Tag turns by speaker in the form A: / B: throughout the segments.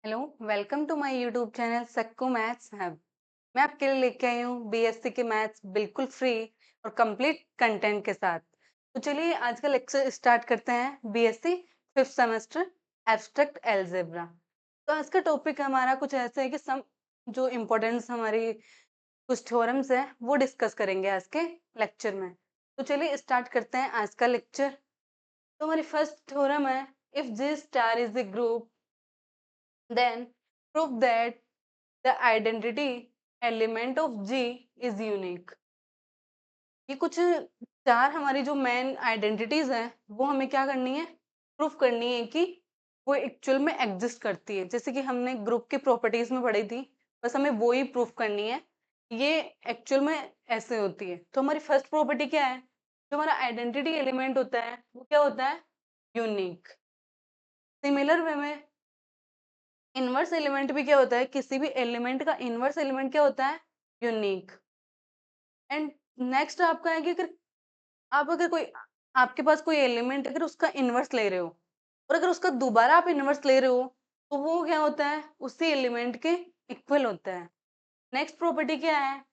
A: Hello, welcome to my YouTube channel Sakku maths hub. मैं आपके लिए लेके आई हूँ बीएससी के मैथ्स बिल्कुल फ्री और कंप्लीट कंटेंट के साथ। तो चलिए आज का लेक्चर स्टार्ट करते हैं। BSc fifth semester abstract algebra. तो आज का टॉपिक हमारा कुछ ऐसा है कि सम जो इम्पोर्टेंस हमारी कुछ थ्योरम्स है वो डिस्कस करेंगे आज के लेक्चर में। तो चलिए स्टार्ट करते हैं आज का लेक्चर। तो हमारी फर्स्ट थ्योरम है, if G star is a group then prove that the identity element of G is unique। ये कुछ चार हमारी जो मेन आइडेंटिटीज हैं वो हमें क्या करनी है, प्रूफ करनी है कि वो एक्चुअल में एग्जिस्ट करती है। जैसे कि हमने ग्रुप की प्रॉपर्टीज में पढ़ी थी, बस हमें वो ही प्रूफ करनी है ये एक्चुअल में ऐसे होती है। तो हमारी फर्स्ट प्रॉपर्टी क्या है, जो हमारा आइडेंटिटी एलिमेंट होता है वो क्या होता है, यूनिक। सिमिलर वे में इनवर्स एलिमेंट भी क्या होता है, किसी भी एलिमेंट का इनवर्स एलिमेंट क्या होता है, यूनिक। एंड नेक्स्ट आपका है कि अगर कोई आपके पास कोई एलिमेंट अगर उसका इनवर्स ले रहे हो और अगर उसका दोबारा आप इनवर्स ले रहे हो तो वो क्या होता है, उसी एलिमेंट के इक्वल होता है। नेक्स्ट प्रॉपर्टी क्या है,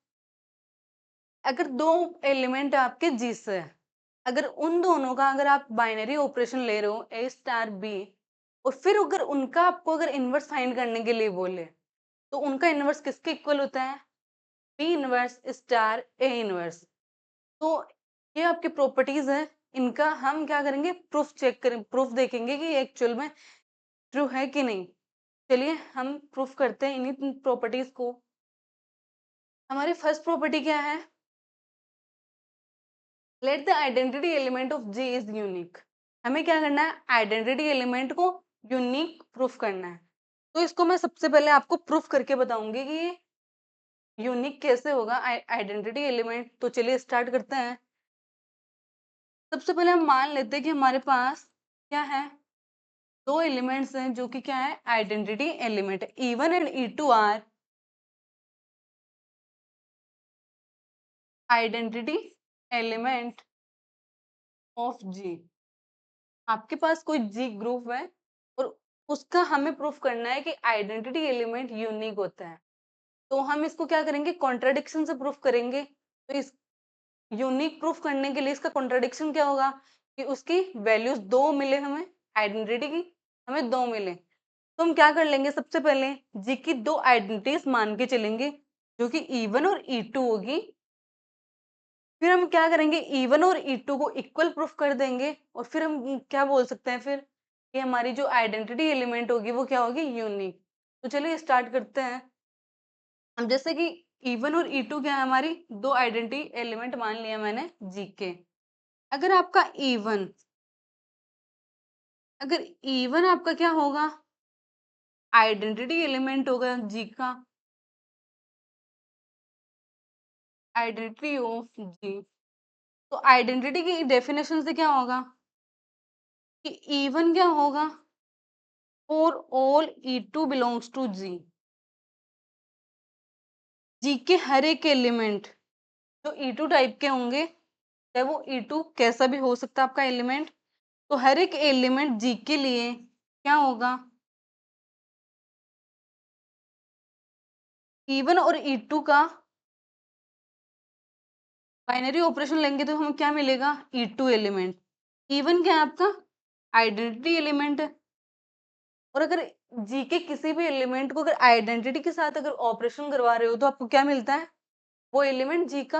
A: अगर दो एलिमेंट आपके जी से है, अगर उन दोनों का अगर आप बाइनरी ऑपरेशन ले रहे हो ए स्टार बी और फिर अगर उनका आपको अगर इनवर्स फाइंड करने के लिए बोले तो उनका इनवर्स किसके इक्वल होता है, b inverse star a inverse. तो ये आपकी प्रॉपर्टीज है, इनका हम क्या करेंगे, प्रूफ चेक करें, प्रूफ देखेंगे कि ये एक्चुअल में ट्रू है कि नहीं। चलिए हम प्रूफ करते हैं इन्हीं प्रॉपर्टीज को। हमारी फर्स्ट प्रॉपर्टी क्या है, let the identity element of G is unique. हमें क्या करना है, आइडेंटिटी एलिमेंट को यूनिक प्रूफ करना है। तो इसको मैं सबसे पहले आपको प्रूफ करके बताऊंगी कि ये यूनिक कैसे होगा आइडेंटिटी एलिमेंट। तो चलिए स्टार्ट करते हैं। सबसे पहले हम मान लेते हैं कि हमारे पास क्या है, दो एलिमेंट्स हैं जो कि क्या है, आइडेंटिटी एलिमेंट है। E1 and E2 are identity element of G. आपके पास कोई जी ग्रुप है और उसका हमें प्रूफ करना है कि आइडेंटिटी एलिमेंट यूनिक होता है। तो हम इसको क्या करेंगे, कॉन्ट्राडिक्शन से प्रूफ करेंगे। तो इस यूनिक प्रूफ करने के लिए इसका कॉन्ट्राडिक्शन क्या होगा कि उसकी वैल्यूज दो मिले, हमें आइडेंटिटी की हमें दो मिले। तो हम क्या कर लेंगे, सबसे पहले जी की दो आइडेंटिटीज मान के चलेंगे जो कि E1 और E2 होगी। फिर हम क्या करेंगे, E1 और E2 को इक्वल प्रूफ कर देंगे और फिर हम क्या बोल सकते हैं फिर कि हमारी जो आइडेंटिटी एलिमेंट होगी वो क्या होगी, यूनिक। तो चलिए स्टार्ट करते हैं। हम जैसे कि E1 और E2 क्या है, हमारी दो आइडेंटिटी एलिमेंट मान लिया मैंने जी के। अगर आपका E1 अगर E1 आपका क्या होगा, आइडेंटिटी एलिमेंट होगा जी का, आइडेंटिटी ऑफ जी। तो आइडेंटिटी की डेफिनेशन से क्या होगा कि E1 क्या होगा, for all E2 belongs to G. G के हर एक एलिमेंट जो E2 टाइप के होंगे, चाहे वो E2 कैसा भी हो सकता है आपका एलिमेंट, तो हर एक एलिमेंट जी के लिए क्या होगा, E1 और E2 का बाइनरी ऑपरेशन लेंगे तो हमें क्या मिलेगा, E2 एलिमेंट। E1 क्या है आपका, आइडेंटिटी एलिमेंट है। और अगर जी के किसी भी एलिमेंट को अगर आइडेंटिटी के साथ अगर ऑपरेशन करवा रहे हो तो आपको क्या मिलता है, वो एलिमेंट जी का।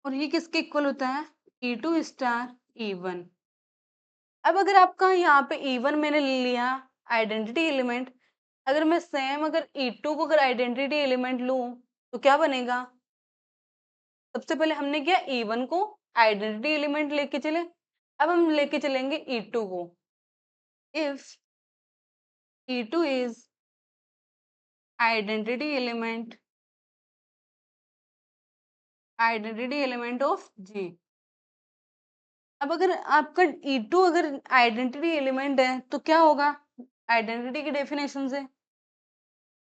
A: और ये किसके इक्वल होता है, E2 स्टार E1। अब अगर आपका यहाँ पे E1 मैंने ले लिया आइडेंटिटी एलिमेंट, अगर मैं सेम अगर E2 को अगर आइडेंटिटी एलिमेंट लूं तो क्या बनेगा। सबसे पहले हमने किया E1 को आइडेंटिटी एलिमेंट लेके चले, अब हम लेके चलेंगे E2 को। If E2 is identity element of G. अब अगर आपका E2 अगर आइडेंटिटी एलिमेंट है तो क्या होगा, आइडेंटिटी की डेफिनेशन से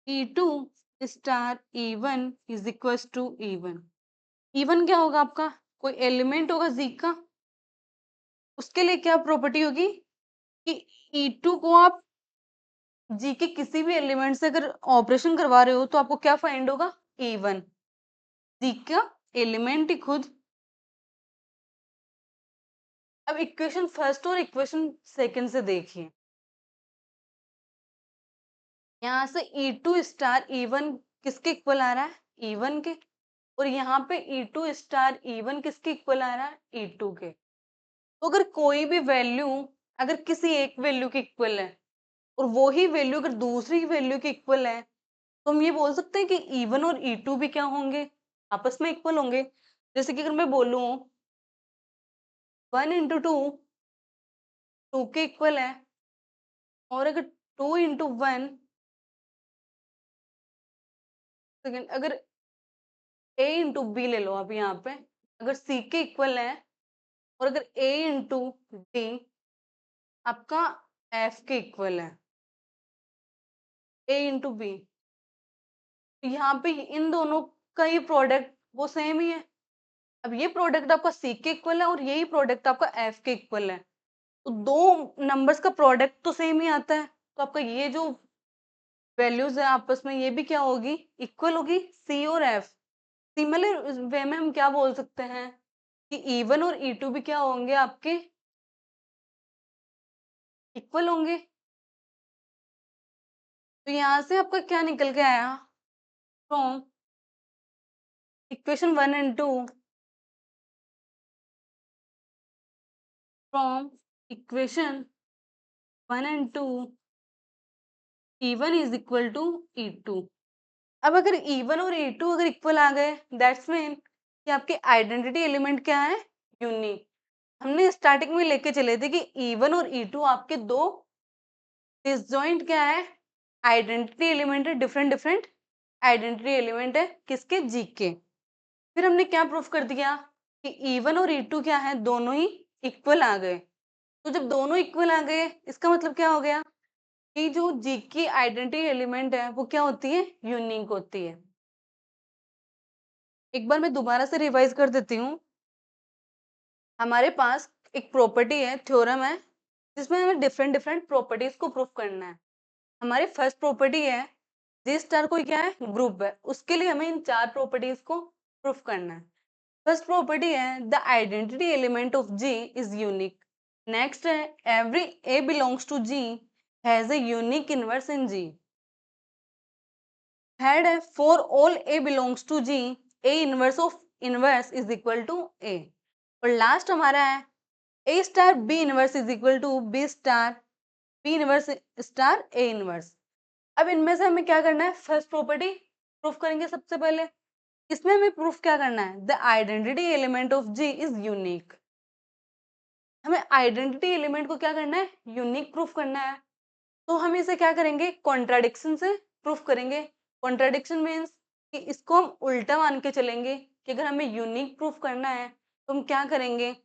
A: E2 star E1 is equal to E1। E1 क्या होगा आपका, कोई एलिमेंट होगा जी का, उसके लिए क्या प्रॉपर्टी होगी, कि E2 को आप जी के किसी भी एलिमेंट से अगर ऑपरेशन करवा रहे हो तो आपको क्या फाइंड होगा? E1। जी का एलिमेंट ही खुद। अब इक्वेशन फर्स्ट और इक्वेशन सेकंड से देखिए, यहाँ से E2 स्टार E1 किसके इक्वल आ रहा है? E1 के। और यहाँ पे E2 स्टार E1 किसके इक्वल आ रहा है? E2 के। तो अगर कोई भी वैल्यू अगर किसी एक वैल्यू के इक्वल है और वो ही वैल्यू अगर दूसरी वैल्यू के इक्वल है, तो हम ये बोल सकते हैं कि E1 और E2 भी क्या होंगे? आपस में इक्वल होंगे। जैसे कि अगर मैं बोलूं 1 इंटू टू 2 के इक्वल है, और अगर 2 इंटू 1 सेकेंड, अगर A इंटू बी ले लो आप यहाँ पे, अगर C के इक्वल है, और अगर A इंटू डी आपका F के इक्वल है, A इंटू बी, यहाँ पे इन दोनों का ही प्रोडक्ट वो सेम ही है। अब ये प्रोडक्ट आपका C के इक्वल है और यही प्रोडक्ट आपका F के इक्वल है, तो दो नंबर्स का प्रोडक्ट तो सेम ही आता है, तो आपका ये जो वैल्यूज है आपस में ये भी क्या होगी? इक्वल होगी। C और F सिमिलर वे में हम क्या बोल सकते हैं कि E1 और E2 भी क्या होंगे? आपके इक्वल होंगे। तो यहाँ से आपका क्या निकल के आया? From equation 1 and 2, from equation 1 and 2 E1 is equal to E2। अब अगर E1 और E2 अगर इक्वल आ गए, दैट्स मीन कि आपके आइडेंटिटी एलिमेंट क्या है? यूनिक। हमने स्टार्टिंग में लेके चले थे कि E1 और E2 आपके दो डिसजॉइंट क्या है? आइडेंटिटी एलिमेंट है, डिफरेंट डिफरेंट आइडेंटिटी एलिमेंट है किसके? जी के। फिर हमने क्या प्रूफ कर दिया कि E1 और E2 क्या है? दोनों ही इक्वल आ गए। तो जब दोनों इक्वल आ गए, इसका मतलब क्या हो गया कि जो जी की आइडेंटिटी एलिमेंट है वो क्या होती है? यूनिक होती है। एक बार मैं दोबारा से रिवाइज कर देती हूँ। हमारे पास एक प्रॉपर्टी है, थ्योरम है, जिसमें हमें डिफरेंट डिफरेंट प्रॉपर्टीज को प्रूफ करना है। हमारी फर्स्ट प्रॉपर्टी है जी स्टार कोई क्या है? ग्रुप है। उसके लिए हमें इन चार प्रॉपर्टीज को प्रूफ करना है। फर्स्ट प्रॉपर्टी है the identity element of G is unique. Next है every a belongs to G has a unique inverse in G. Third है for all a belongs to G a inverse of inverse is equal to a. और last हमारा है a star b inverse is equal to b star b inverse star a inverse. अब इनमें से हमें क्या करना है? फर्स्ट प्रॉपर्टी प्रूफ करेंगे सबसे पहले। इसमें हमें प्रूफ क्या करना है? The identity element of G is unique. हमें आइडेंटिटी एलिमेंट को क्या करना है? यूनिक प्रूफ करना है। तो हम इसे क्या करेंगे? कॉन्ट्राडिक्शन से प्रूफ करेंगे। कॉन्ट्राडिक्शन मीन्स कि इसको हम उल्टा मान के चलेंगे कि अगर हमें यूनिक प्रूफ करना है तो हम क्या करेंगे?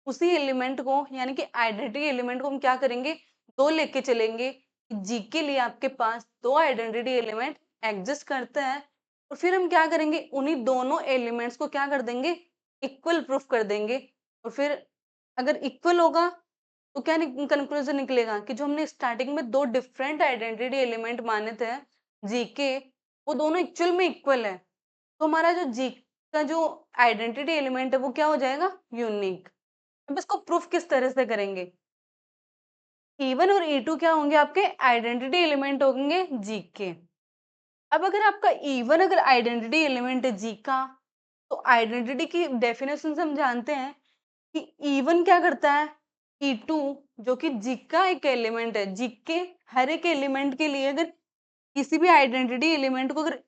A: उसी एलिमेंट को यानी कि आइडेंटिटी एलिमेंट को हम क्या करेंगे? दो लेके चलेंगे। जी के लिए आपके पास दो आइडेंटिटी एलिमेंट एग्जिस्ट करते हैं, और फिर हम क्या करेंगे? उन्हीं दोनों एलिमेंट्स को क्या कर देंगे? इक्वल प्रूफ कर देंगे। और फिर अगर इक्वल होगा तो क्या कंक्लूजन निकलेगा कि जो हमने स्टार्टिंग में दो डिफरेंट आइडेंटिटी एलिमेंट माने थे जी के, वो दोनों एक्चुअल में इक्वल है। तो हमारा जो जी का जो आइडेंटिटी एलिमेंट है वो क्या हो जाएगा? यूनिक। अब इसको प्रूफ किस तरह से करेंगे? E1 और E2 क्या होंगे? आपके आइडेंटिटी एलिमेंट होंगे जी के। अब अगर आपका E1 अगर आइडेंटिटी एलिमेंट है जी का, तो आइडेंटिटी की डेफिनेशन से हम जानते हैं कि E1 क्या करता है? E2 जो कि जी का एक एलिमेंट है, जी के हर एक एलिमेंट के लिए अगर किसी भी आइडेंटिटी एलिमेंट को अगर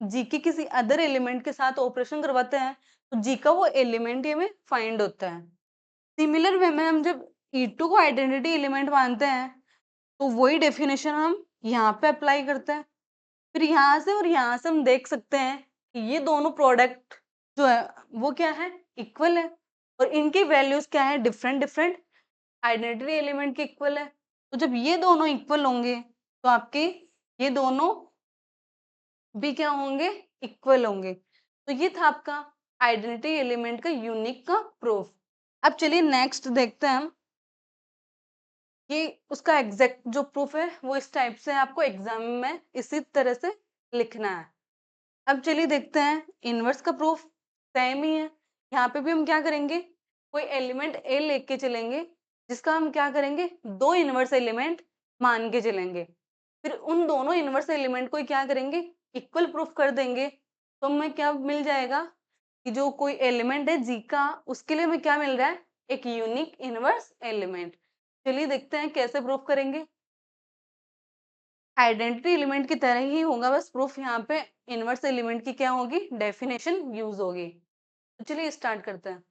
A: जी के किसी अदर एलिमेंट के साथ ऑपरेशन करवाते हैं, तो जी का वो एलिमेंट ही हमें फाइंड होता है। सिमिलर वे में हम जब E2 को आइडेंटिटी एलिमेंट मानते हैं, तो वही डेफिनेशन हम यहाँ पे अप्लाई करते हैं। फिर यहाँ से और यहाँ से हम देख सकते हैं कि ये दोनों प्रोडक्ट जो है वो क्या है? इक्वल है। और इनकी वैल्यूज क्या है? डिफरेंट डिफरेंट आइडेंटिटी एलिमेंट के इक्वल है। तो जब ये दोनों इक्वल होंगे तो आपके ये दोनों भी क्या होंगे? इक्वल होंगे। तो ये था आपका आइडेंटिटी एलिमेंट का यूनिक का प्रूफ। अब चलिए नेक्स्ट देखते हैं हम ये उसका एग्जैक्ट जो प्रूफ है वो इस टाइप से आपको एग्जाम में इसी तरह से लिखना है। अब चलिए देखते हैं इनवर्स का प्रूफ सेम ही है। यहाँ पे भी हम क्या करेंगे, कोई एलिमेंट ए लेके चलेंगे जिसका हम क्या करेंगे, दो इनवर्स एलिमेंट मान के चलेंगे। फिर उन दोनों इनवर्स एलिमेंट को क्या करेंगे, इक्वल प्रूफ कर देंगे। तो हमें क्या मिल जाएगा कि जो कोई एलिमेंट है जी का, उसके लिए हमें क्या मिल रहा है, एक यूनिक इनवर्स एलिमेंट। चलिए देखते हैं कैसे प्रूफ करेंगे। आइडेंटिटी एलिमेंट की तरह ही होगा, बस प्रूफ यहाँ पे इनवर्स एलिमेंट की क्या होगी, डेफिनेशन यूज होगी। तो चलिए स्टार्ट करते हैं।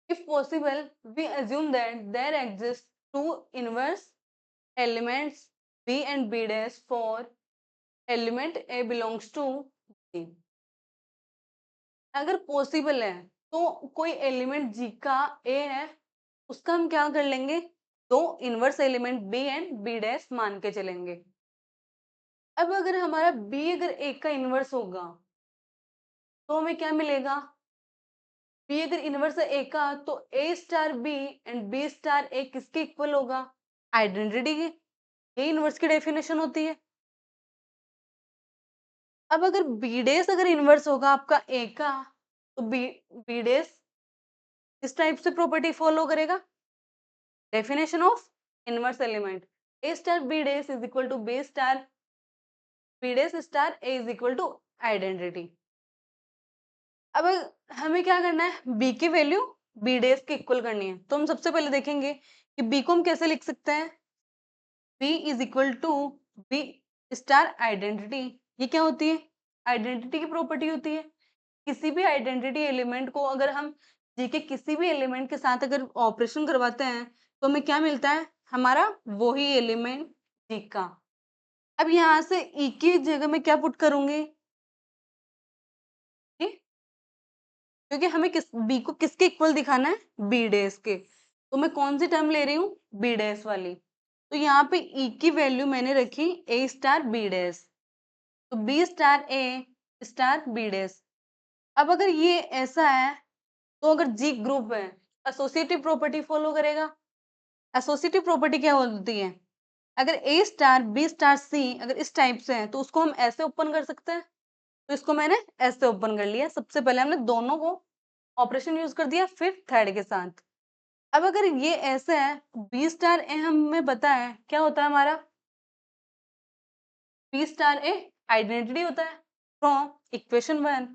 A: If possible we assume that there exist two inverse elements b and b dash for element a belongs to G. अगर पॉसिबल है तो कोई एलिमेंट जी का ए है, उसका हम क्या कर लेंगे, दो inverse element b and b dash मान के चलेंगे। अब अगर हमारा बी अगर ए का इनवर्स होगा तो हमें क्या मिलेगा, बी अगर इनवर्स है ए का तो a star b and b star a किसके इक्वल होगा, आइडेंटिटी की। ये इनवर्स की डेफिनेशन होती है। अब अगर बी डेस अगर इनवर्स होगा आपका ए का, तो बी डेस इस टाइप से प्रॉपर्टी फॉलो करेगा, definition of inverse element a star b dash is equal to b dash star a is equal to identity. अब हमें क्या करना है, बी की वैल्यू बी डेज के इक्वल करनी है। तो हम सबसे पहले देखेंगे कि बी को हम कैसे लिख सकते हैं, b is equal to b star identity. ये क्या होती है, आइडेंटिटी की प्रॉपर्टी होती है। किसी भी आइडेंटिटी एलिमेंट को अगर हम जी के किसी भी एलिमेंट के साथ अगर ऑपरेशन करवाते हैं तो हमें क्या मिलता है, हमारा वही एलिमेंट जी का। अब यहाँ से ई की जगह में क्या पुट करूंगी, क्योंकि हमें किस बी को किसके इक्वल दिखाना है, बी डेस के। तो मैं कौन सी टर्म ले रही हूँ, बी डेस वाली। तो यहाँ पे ई की वैल्यू मैंने रखी ए स्टार बी डेस, तो बी स्टार ए स्टार बी डेस। अब अगर ये ऐसा है तो अगर जी ग्रुप है, एसोसिएटिव प्रॉपर्टी फॉलो करेगा। एसोसिएटिव प्रॉपर्टी क्या होती है, अगर ए स्टार बी स्टार सी अगर इस टाइप से है तो उसको हम ऐसे ओपन कर सकते हैं। तो इसको मैंने ऐसे ओपन कर लिया, सबसे पहले हमने दोनों को ऑपरेशन यूज कर दिया, फिर थर्ड के साथ। अब अगर ये ऐसे है, बी स्टार ए हमें पता है क्या होता है हमारा, बी स्टार ए आइडेंटिटी होता है फ्रॉम इक्वेशन 1।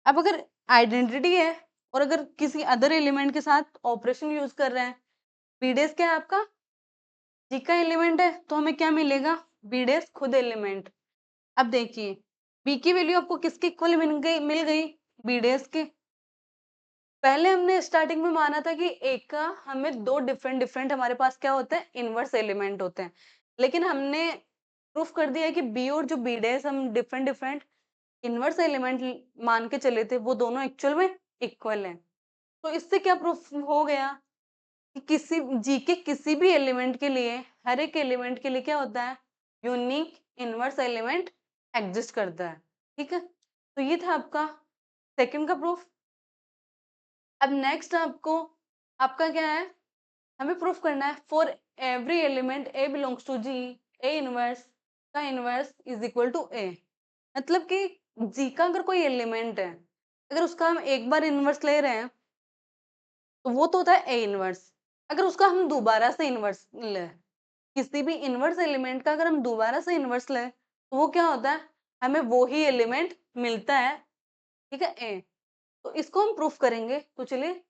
A: अब अगर आइडेंटिटी है और अगर किसी अदर एलिमेंट के साथ ऑपरेशन यूज कर रहे हैं, बी डेस क्या है आपका, जी का एलिमेंट है, तो हमें क्या मिलेगा, बी डेस खुद एलिमेंट। अब देखिए बी की वैल्यू आपको किसके इक्वल मिल गई, बी डेस के। पहले हमने स्टार्टिंग में माना था कि एक का हमें दो डिफरेंट डिफरेंट हमारे पास क्या होते हैं, इनवर्स एलिमेंट होते हैं। लेकिन हमने प्रूफ कर दिया है कि बी और जो बी डेस हम डिफरेंट डिफरेंट इनवर्स एलिमेंट मान के चले थे, वो दोनों एक्चुअल में इक्वल हैं। तो इससे क्या प्रूफ हो गया कि किसी जी के किसी भी एलिमेंट के लिए, हर एक एलिमेंट के लिए क्या होता है, यूनिक इनवर्स एलिमेंट एग्जिस्ट करता है। ठीक है, तो ये था आपका सेकंड का प्रूफ। अब नेक्स्ट आपका क्या है, हमें प्रूफ करना है for every element a belongs to G, a inverse का inverse is equal to a. मतलब कि जी का अगर कोई एलिमेंट है, अगर उसका हम एक बार इनवर्स ले रहे हैं तो वो तो होता है ए इनवर्स। अगर उसका हम दोबारा से इनवर्स ले, किसी भी इनवर्स एलिमेंट का अगर हम दोबारा से इनवर्स लें तो वो क्या होता है, हमें वो ही एलिमेंट मिलता है। ठीक है, ए। तो इसको हम प्रूफ करेंगे, तो चलिए,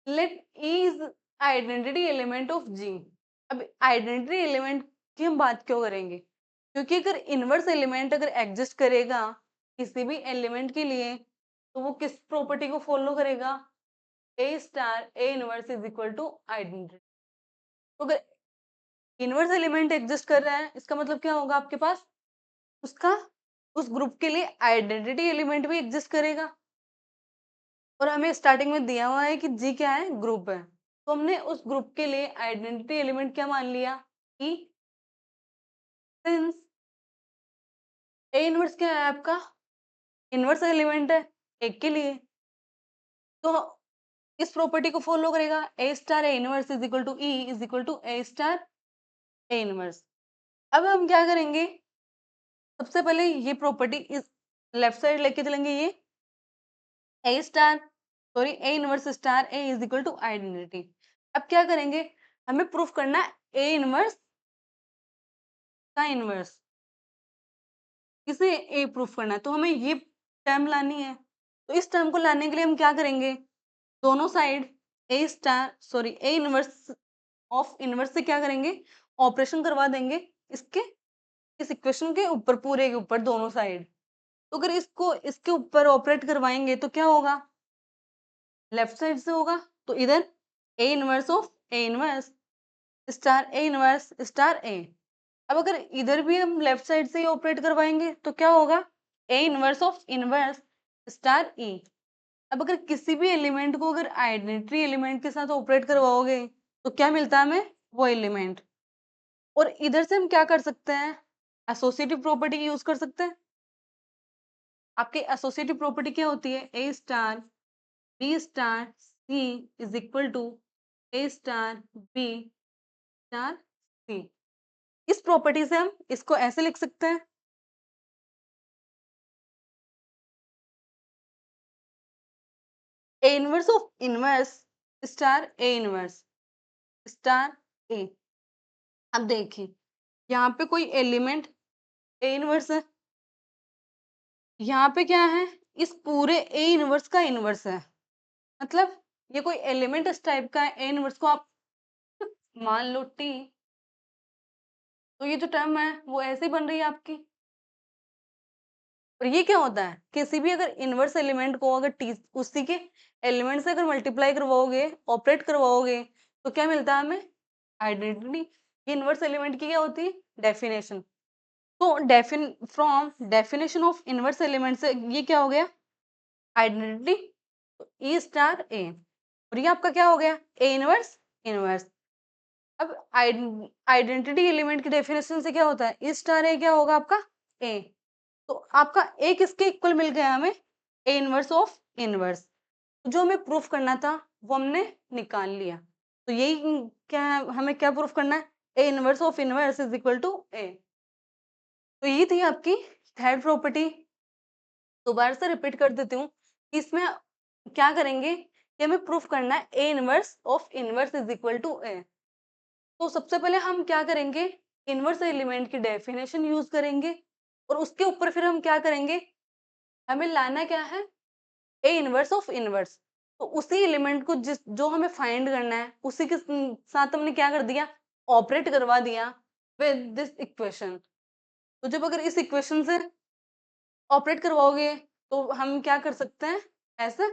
A: let e is identity element of G. अब आइडेंटिटी एलिमेंट की हम बात क्यों करेंगे, क्योंकि अगर इनवर्स एलिमेंट अगर एग्जिस्ट करेगा किसी भी एलिमेंट के लिए तो वो किस प्रॉपर्टी को फॉलो करेगा, a star a inverse is equal to identity. तो अगर इनवर्स एलिमेंट एग्जिस्ट कर रहा है इसका मतलब क्या होगा, आपके पास उसका उस ग्रुप के लिए आइडेंटिटी एलिमेंट भी एग्जिस्ट करेगा। और हमें स्टार्टिंग में दिया हुआ है कि जी क्या है, ग्रुप है। तो हमने उस ग्रुप के लिए आइडेंटिटी एलिमेंट क्या मान लिया कि सिंस ए इनवर्स क्या है आपका, इनवर्स एलिमेंट है एक के लिए, तो इस प्रॉपर्टी को फॉलो करेगा। A star a inverse is equal to e is equal to a star a inverse. अब हम क्या करेंगे, सबसे पहले ये प्रॉपर्टी इस लेफ्ट साइड लेके चलेंगे, ये a star sorry a inverse star a is equal to identity. अब क्या करेंगे, हमें प्रूफ करना है ए इनवर्स का इनवर्स, इसे ए प्रूफ करना है, तो हमें ये टर्म लानी है। तो इस टर्म को लाने के लिए हम क्या करेंगे, दोनों side A star sorry a inverse of inverse से क्या करेंगे, ऑपरेशन करवा देंगे इसके इस इक्वेशन के ऊपर, पूरे के ऊपर दोनों साइड। तो अगर इसको इसके ऊपर ऑपरेट करवाएंगे तो क्या होगा, लेफ्ट साइड से होगा, तो इधर a inverse of a inverse star a inverse star a. अब अगर इधर भी हम लेफ्ट साइड से ही ऑपरेट करवाएंगे तो क्या होगा, a inverse of inverse star e. अब अगर किसी भी एलिमेंट को अगर आइडेंटिटी एलिमेंट के साथ ऑपरेट करवाओगे तो क्या मिलता है हमें, वो एलिमेंट। और इधर से हम क्या कर सकते हैं, एसोसिएटिव प्रॉपर्टी यूज कर सकते हैं। आपकी एसोसिएटिव प्रॉपर्टी क्या होती है, a star b star c is equal to a star b star c. इस प्रॉपर्टी से हम इसको ऐसे लिख सकते हैं, a inverse of inverse star a inverse star a. अब देखिए यहाँ पे कोई एलिमेंट ए इनवर्स है, यहाँ पे क्या है, इस पूरे ए इनवर्स का इनवर्स है, मतलब ये कोई एलिमेंट इस टाइप का है। ए इनवर्स को आप मान लो टी, तो ये जो टर्म है वो ऐसे ही बन रही है आपकी। और ये क्या होता है, किसी भी अगर इनवर्स एलिमेंट को अगर टी उसी के एलिमेंट से अगर मल्टीप्लाई करवाओगे ऑपरेट करवाओगे तो क्या मिलता है हमें, आइडेंटिटी। ये इनवर्स एलिमेंट की क्या होती है, डेफिनेशन। तो from definition of inverse element से ये क्या हो गया, आइडेंटिटी, ई स्टार ए। और ये आपका क्या हो गया, ए इनवर्स इनवर्स। अब आइडेंटिटी एलिमेंट की डेफिनेशन से क्या होता है, ई स्टार ए क्या होगा आपका, ए। तो आपका ए किसके इक्वल मिल गया हमें, ए इनवर्स ऑफ इनवर्स। जो हमें प्रूफ करना था वो हमने निकाल लिया। तो यही क्या है, हमें क्या प्रूफ करना है, a inverse of inverse is equal to a. तो ये थी आपकी थर्ड प्रॉपर्टी। दोबारा से रिपीट कर देती हूँ कि इसमें क्या करेंगे कि हमें प्रूफ करना है a inverse of inverse is equal to a. तो सबसे पहले हम क्या करेंगे, इनवर्स एलिमेंट की डेफिनेशन यूज करेंगे और उसके ऊपर फिर हम क्या करेंगे, हमें लाना क्या है, ए इनवर्स ऑफ इनवर्स। तो उसी एलिमेंट को जिस जो हमें फाइंड करना है उसी के साथ हमने क्या कर दिया, ऑपरेट करवा दिया विद दिस इक्वेशन। तो जब अगर इस इक्वेशन से ऑपरेट करवाओगे तो हम क्या कर सकते हैं, ऐसे।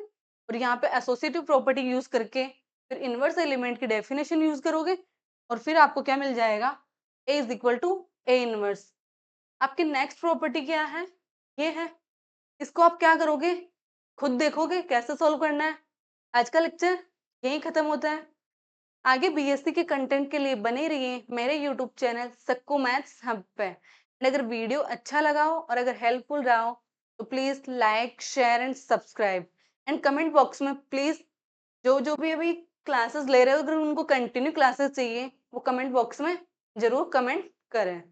A: और यहाँ पे एसोसिएटिव प्रॉपर्टी यूज करके फिर इनवर्स एलिमेंट की डेफिनेशन यूज करोगे और फिर आपको क्या मिल जाएगा, a is equal to a inverse. आपकी नेक्स्ट प्रॉपर्टी क्या है, ये है। इसको आप क्या करोगे, खुद देखोगे कैसे सॉल्व करना है। आज का लेक्चर यहीं खत्म होता है। आगे बीएससी के कंटेंट के लिए बने रहिए मेरे YouTube channel Sakku maths hub पे। And अगर वीडियो अच्छा लगा हो और अगर हेल्पफुल रहा हो तो please like share and subscribe. And comment box में प्लीज जो जो भी अभी क्लासेस ले रहे हो अगर उनको कंटिन्यू क्लासेस चाहिए वो कमेंट बॉक्स में जरूर कमेंट करें।